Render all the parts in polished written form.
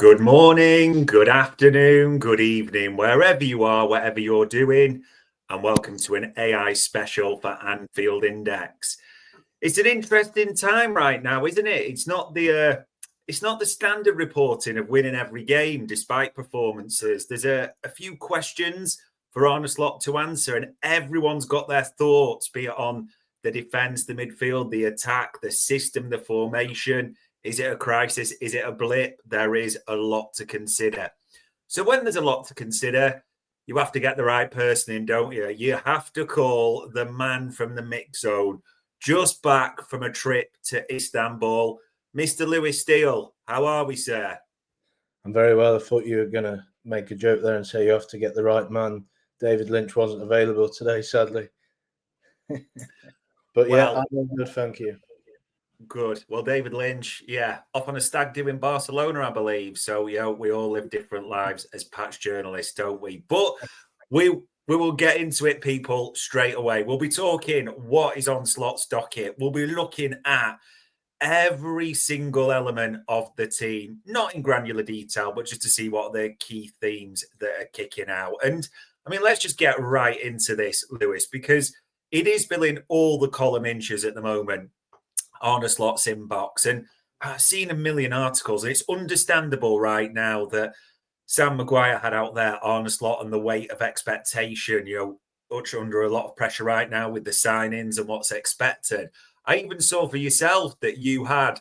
Good morning, good afternoon, good evening, wherever you are, whatever you're doing, and welcome to an AI special for Anfield Index. It's an interesting time right now, isn't it? It's not the standard reporting of winning every game despite performances. There's a few questions for Arne Slot to answer, and everyone's got their thoughts, be it on the defense, the midfield, the attack, the system, the formation. Is it a crisis? Is it a blip? There is a lot to consider. So when there's a lot to consider, you have to get the right person in, don't you? You have to call the man from the mix zone, just back from a trip to Istanbul, Mr. Lewis Steele. How are we, sir? I'm very well. I thought you were going to make a joke there and say you have to get the right man. David Lynch wasn't available today, sadly. But yeah, I'm good, thank you. Good. Well, David Lynch, off on a stag do in Barcelona, I believe. So, we all live different lives as patch journalists, don't we? But we will get into it, people, straight away. We'll be talking what is on Slot's docket. We'll be looking at every single element of the team, not in granular detail, but just to see what the key themes that are kicking out. And, I mean, let's just get right into this, Lewis, because it is filling all the column inches at the moment. Arne Slot's inbox, and I've seen a million articles. It's understandable right now that Sam Maguire had out there Arne Slot and the weight of expectation, under a lot of pressure right now with the signings and what's expected. I even saw for yourself that you had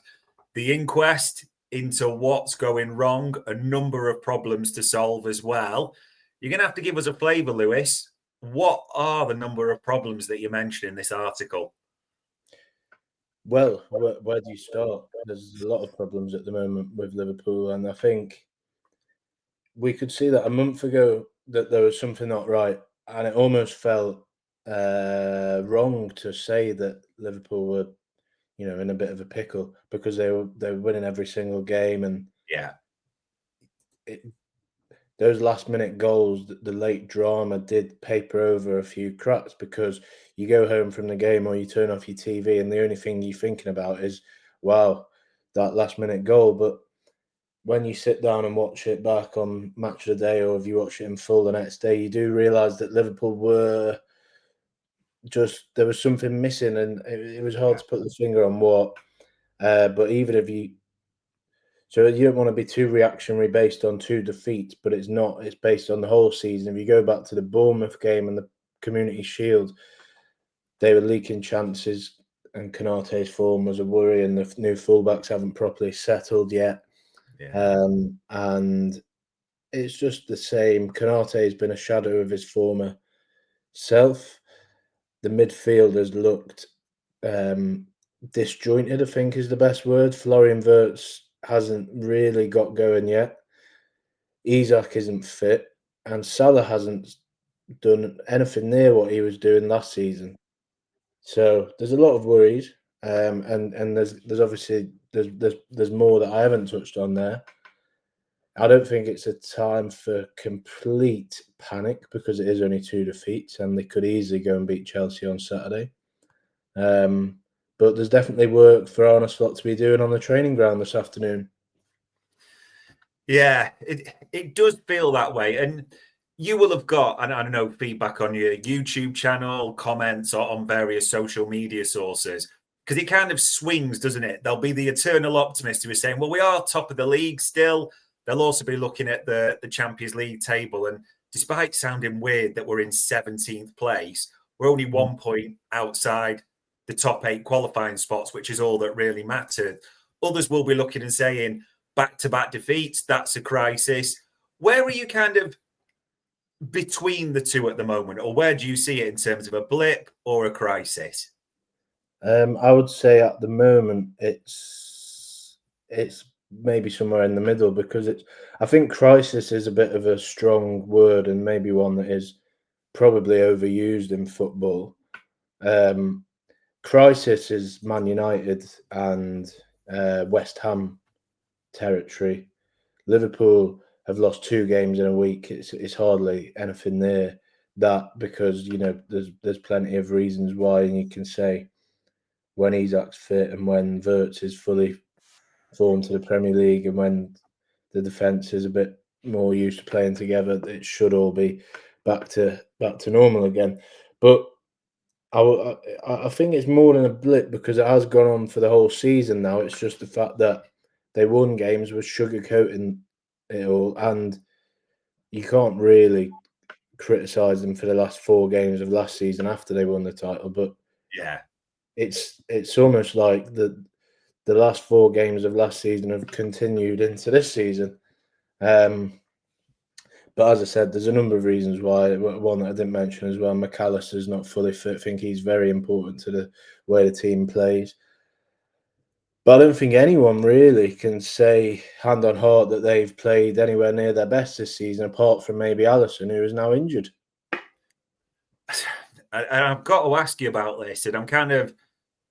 the inquest into what's going wrong, a number of problems to solve as well. You're going to have to give us a flavour, Lewis. What are the number of problems that you mentioned in this article? Well, where do you start? There's a lot of problems at the moment with Liverpool, and I think we could see that a month ago that there was something not right, and it almost felt wrong to say that Liverpool were, in a bit of a pickle because they were winning every single game, and those last-minute goals, the late drama did paper over a few cracks because you go home from the game or you turn off your TV and the only thing you're thinking about is, wow, that last-minute goal. But when you sit down and watch it back on Match of the Day, or if you watch it in full the next day, you do realise that Liverpool were there was something missing, and it was hard to put the finger on what. But even if so you don't want to be too reactionary based on two defeats, but it's not. It's based on the whole season. If you go back to the Bournemouth game and the Community Shield, they were leaking chances, and Konaté's form was a worry, and the new fullbacks haven't properly settled yet. And it's just the same. Konaté has been a shadow of his former self. The midfield has looked disjointed, I think is the best word. Florian Wirtz hasn't really got going yet. Isak isn't fit, and Salah hasn't done anything near what he was doing last season. So there's a lot of worries, and there's obviously there's more that I haven't touched on there. I don't think it's a time for complete panic because it is only 2 defeats, and they could easily go and beat Chelsea on Saturday. But there's definitely work for Arne Slot to be doing on the training ground this afternoon. Yeah, it does feel that way. And you will have got, and I don't know, feedback on your YouTube channel, comments or on various social media sources, because it kind of swings, doesn't it? There'll be the eternal optimist who is saying, well, we are top of the league still. They'll also be looking at the Champions League table. And despite sounding weird that we're in 17th place, we're only 1 point outside the top 8 qualifying spots, which is all that really mattered. Others will be looking and saying, back-to-back defeats, that's a crisis. Where are you kind of between the two at the moment, or where do you see it in terms of a blip or a crisis? I would say at the moment it's maybe somewhere in the middle, because I think crisis is a bit of a strong word and maybe one that is probably overused in football. Crisis is Man United and West Ham territory. Liverpool have lost 2 games in a week. It's hardly anything near that, because there's plenty of reasons why, and you can say when Isak's fit and when Wirtz is fully formed to the Premier League and when the defence is a bit more used to playing together. It should all be back to normal again. But I think it's more than a blip because it has gone on for the whole season now. It's just the fact that they won games with sugarcoating it all, and you can't really criticise them for the last 4 games of last season after they won the title. But Yeah. it's almost like the last 4 games of last season have continued into this season. But as I said, there's a number of reasons why. One that I didn't mention as well, McAllister's not fully fit. I think he's very important to the way the team plays. But I don't think anyone really can say hand on heart that they've played anywhere near their best this season, apart from maybe Alisson, who is now injured. I've got to ask you about this, and I'm kind of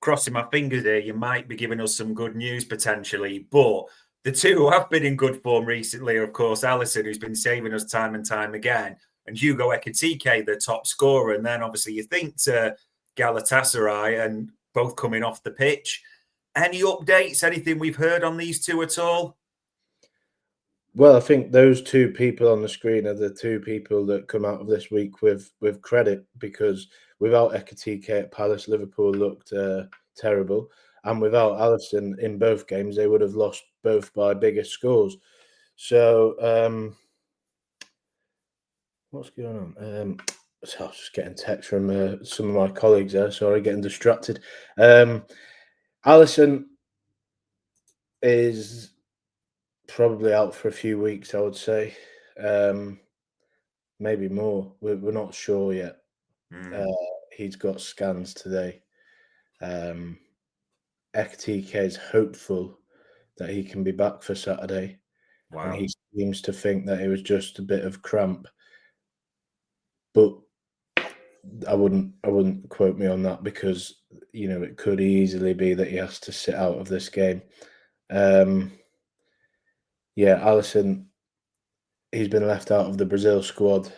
crossing my fingers here. You might be giving us some good news potentially, but the two who have been in good form recently are, of course, Alisson, who's been saving us time and time again, and Hugo Ekitike, the top scorer. And then obviously you think to Galatasaray, and both coming off the pitch. Any updates? Anything we've heard on these two at all? Well, I think those 2 people on the screen are the 2 people that come out of this week with credit, because without Ekitike at Palace, Liverpool looked terrible, and without Alisson in both games, they would have lost both by bigger scores. So, what's going on? So I was just getting text from some of my colleagues there. Sorry, getting distracted. Alisson is probably out for a few weeks, I would say. Maybe more. We're not sure yet. He's got scans today. Ekitike is hopeful that he can be back for Saturday. Wow. And he seems to think that it was just a bit of cramp. But I wouldn't quote me on that, because it could easily be that he has to sit out of this game. Yeah, Alisson, he's been left out of the Brazil squad,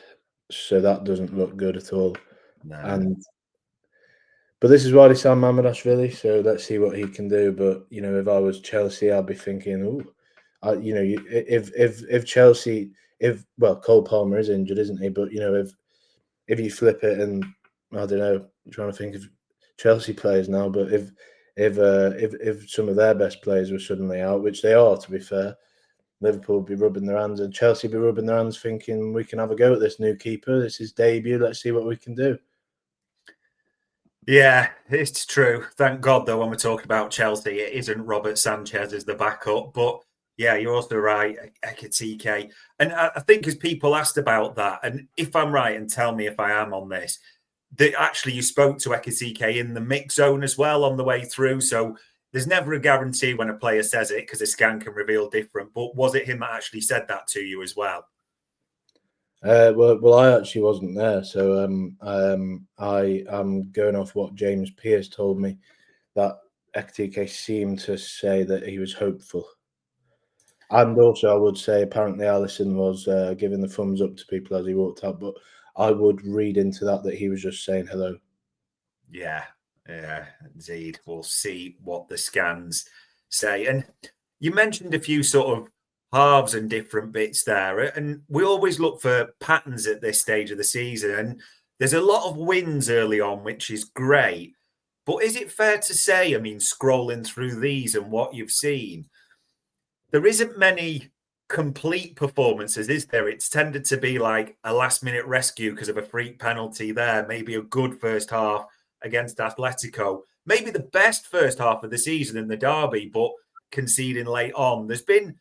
so that doesn't look good at all. No. But this is why they signed Mamardashvili, so let's see what he can do. But if I was Chelsea, I'd be thinking, if Chelsea, Cole Palmer is injured, isn't he? But if you flip it, and I don't know, I'm trying to think of Chelsea players now, but if some of their best players were suddenly out, which they are, to be fair, Liverpool would be rubbing their hands, and Chelsea would be rubbing their hands, thinking we can have a go at this new keeper. This is debut. Let's see what we can do. Yeah, it's true. Thank God, though, when we're talking about Chelsea, it isn't Robert Sanchez as the backup. But yeah, you're also right, Ekitike. And I think as people asked about that, and if I'm right, and tell me if I am on this, that actually you spoke to Ekitike in the mix zone as well on the way through. So there's never a guarantee when a player says it, because a scan can reveal different. But was it him that actually said that to you as well? Well, I actually wasn't there, so I am going off what James Pearce told me, that Ekitike seemed to say that he was hopeful, and also I would say apparently Alisson was giving the thumbs up to people as he walked out, but I would read into that he was just saying hello. Yeah, indeed. We'll see what the scans say. And you mentioned a few sort of halves and different bits there, and we always look for patterns at this stage of the season. And there's a lot of wins early on, which is great. But is it fair to say, I mean, scrolling through these and what you've seen, there isn't many complete performances, is there? It's tended to be like a last minute rescue because of a freak penalty there, maybe a good first half against Atletico, maybe the best first half of the season in the derby, but conceding late on. There's been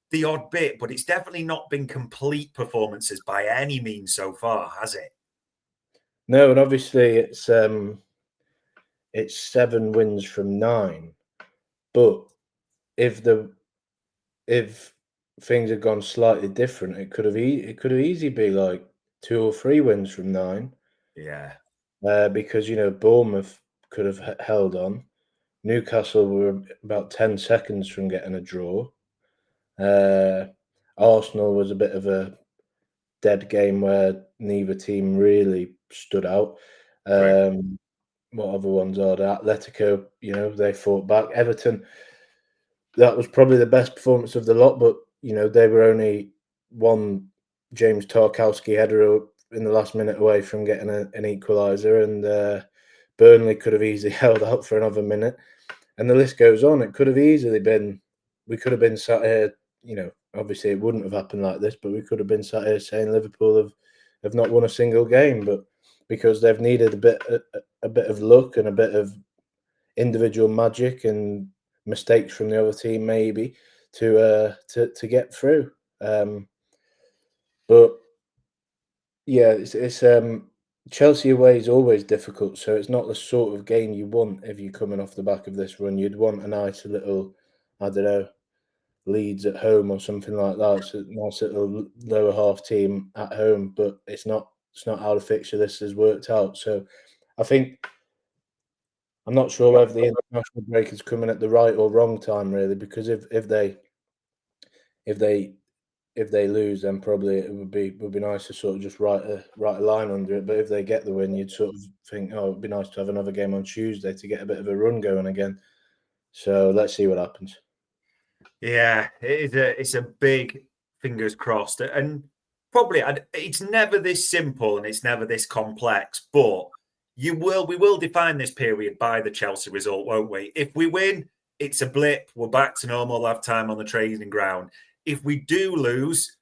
the odd bit, but it's definitely not been complete performances by any means so far, has it? No, and obviously it's 7 wins from 9, but if things had gone slightly different, it could have easily be like 2 or 3 wins from 9. Yeah. Because Bournemouth could have held on. Newcastle were about 10 seconds from getting a draw. Arsenal was a bit of a dead game where neither team really stood out. What other ones are there? Atletico, they fought back. Everton, that was probably the best performance of the lot, but they were only one James Tarkowski header in the last minute away from getting an equaliser, and Burnley could have easily held out for another minute, and the list goes on. It could have easily been, we could have been sat here, obviously it wouldn't have happened like this, but we could have been sat here saying Liverpool have not won a single game, but because they've needed a bit of luck and a bit of individual magic and mistakes from the other team maybe to get through. But yeah, it's Chelsea away is always difficult, so it's not the sort of game you want if you're coming off the back of this run. You'd want a nice little, I don't know, Leeds at home or something like that. So nice little lower half team at home, but it's not how the fixture this has worked out. So I think I'm not sure whether the international break is coming at the right or wrong time, really, because if they lose, then probably it would be nice to sort of just write a line under it. But if they get the win, you'd sort of think, oh, it'd be nice to have another game on Tuesday to get a bit of a run going again. So let's see what happens. Yeah, it's a big fingers crossed, and probably it's never this simple and it's never this complex. But we will define this period by the Chelsea result, won't we? If we win, it's a blip. We're back to normal. We'll have time on the training ground. If we do lose,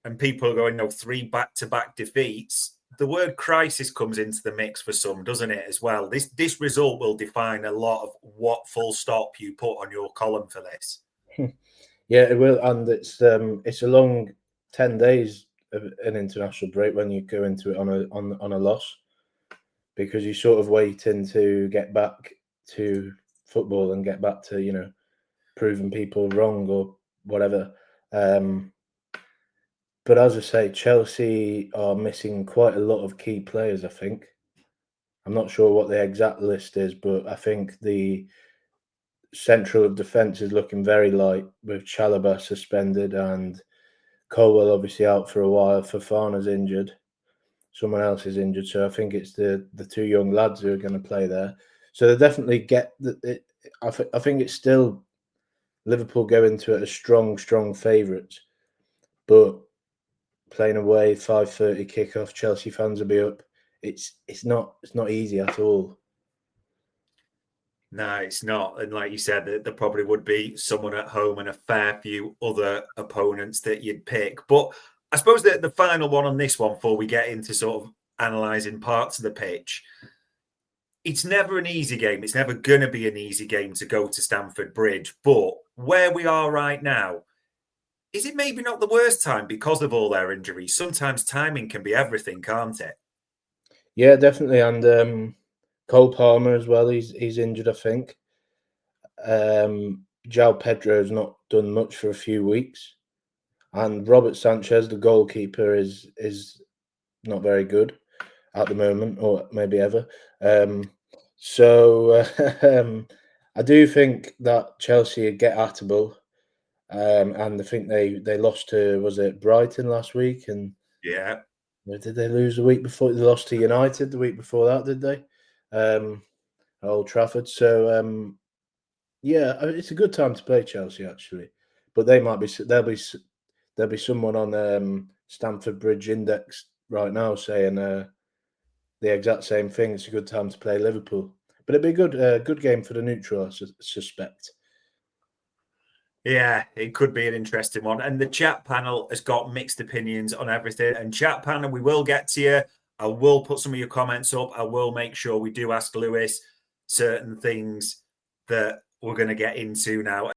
and people are going, 3 back-to-back defeats, the word crisis comes into the mix for some, doesn't it, as well? This result will define a lot of what full stop you put on your column for this. Yeah, it will, and it's a long 10 days of an international break when you go into it on a loss, because you're sort of waiting to get back to football and get back to proving people wrong or whatever. But as I say, Chelsea are missing quite a lot of key players, I think. I'm not sure what the exact list is, but I think the central of defence is looking very light, with Chalobah suspended and Colwell obviously out for a while. Fofana's injured. Someone else is injured. So I think it's the 2 young lads who are going to play there. So they definitely get it. I think it's still Liverpool go into it as strong favourites, but playing away, 5:30 kickoff, Chelsea fans will be up. It's not easy at all. No, it's not. And like you said, there probably would be someone at home and a fair few other opponents that you'd pick. But I suppose that the final one on this one, before we get into sort of analysing parts of the pitch, it's never an easy game. It's never going to be an easy game to go to Stamford Bridge. But where we are right now, is it maybe not the worst time because of all their injuries? Sometimes timing can be everything, can't it? Yeah, definitely. And Cole Palmer as well. He's injured, I think. João Pedro's not done much for a few weeks, and Robert Sanchez, the goalkeeper, is not very good at the moment, or maybe ever. So I do think that Chelsea get atable, and I think they lost to, was it Brighton last week, and Yeah. did they lose the week before? They lost to United the week before that, did they? At Old Trafford. So yeah, it's a good time to play Chelsea actually, but there'll be someone on Stamford Bridge Index right now saying the exact same thing. It's a good time to play Liverpool, but it'd be a good game for the neutral, I suspect. Yeah, it could be an interesting one. And the chat panel has got mixed opinions on everything. And chat panel, we will get to you. I will put some of your comments up. I will make sure we do ask Lewis certain things that we're going to get into now.